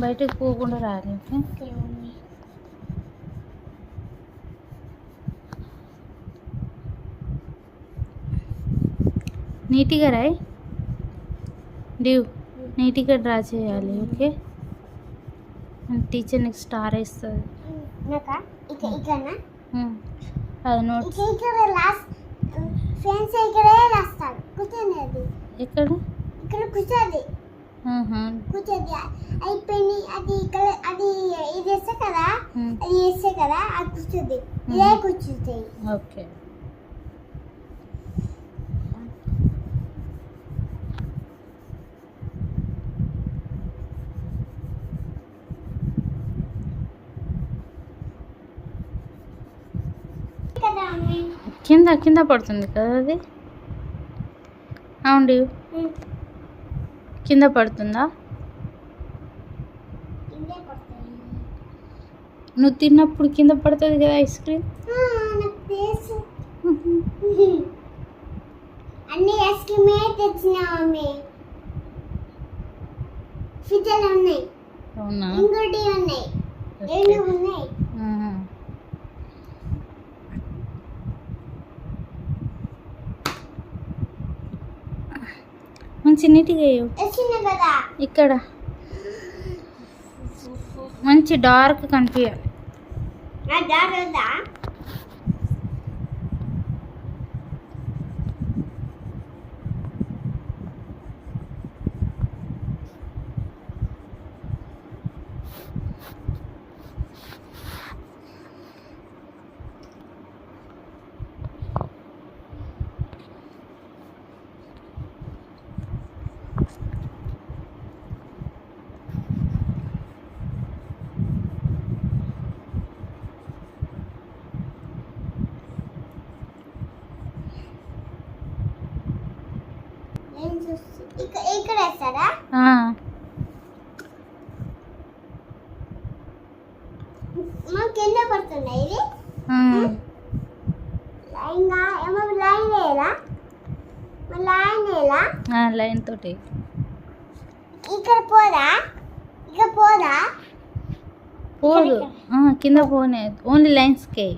బయటకు పోకుండా రాయాలి. ఓకే, నీట్గా రాయి. డ్యూ నీట్గా డ్రా చేయాలి. ఓకే, టీచర్ నీకు స్టార్ వేస్తుంది. అది నోట్స్ ఎక్కడ కూర్చోది అయిపోయి అది అది ఇది వేస్తే కదా, అది వేస్తే కదా అది కూర్చోది, ఇదే కూర్చుంటాయి. ఓకే, కింద కింద పడుతుంది కదా అది. అవును, కింద పడుతుందా? నువ్వు తిన్నప్పుడు కింద పడుతుంది కదా ఐస్ క్రీమ్. అన్ని ఐస్ క్రీమే తెచ్చినా మమ్మీ. ఫ్రిడ్జ్లో ఉన్నాయి. అవునా? ఇంకోటి ఉన్నాయి, రెండు ఉన్నాయి. మంచి నీట్గా కదా ఇక్కడ మంచి డార్క్ కనిపించాలి. ఇక్కడ వేస్తారా? కింద పడుతున్నాయి. ఇది లైన్గా ఏమో లైన్ వేయాలా? లైన్ వేయాలా? లైన్ తోటి ఇక్కడ పోదా? ఇక్కడ పోదా? పోదు, కింద పోనే, only లైన్స్కే.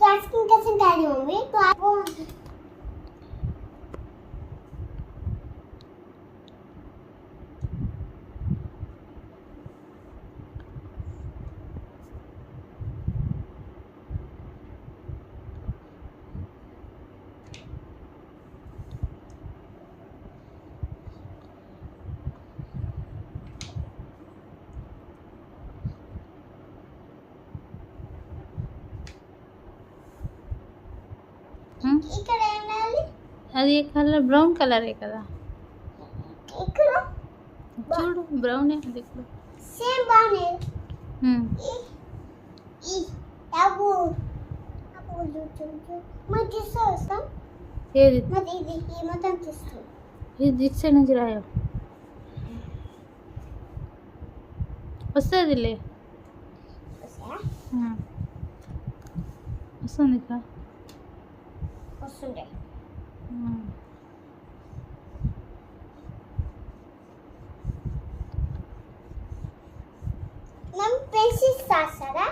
Asking doesn't tell you, mommy. So I won't. ఇక్కడ ఏమనాలి? అది కలర్ బ్రౌన్ కలరే కదా. ఇక్కడ చూడు బ్రౌనే అది కూడా. సేమ్ బానే. ఈ అబు మరి తీస్తాం. ఏది? మరి ఇది ఈ మొత్తం తీస్తాం. ఇది ఇటు సైడ్ నుంచి రాయో. వస్తుందిలే, వస్తుంది ఇక వస్తుండే. మనం పెన్సిల్స్ రాస్తారా?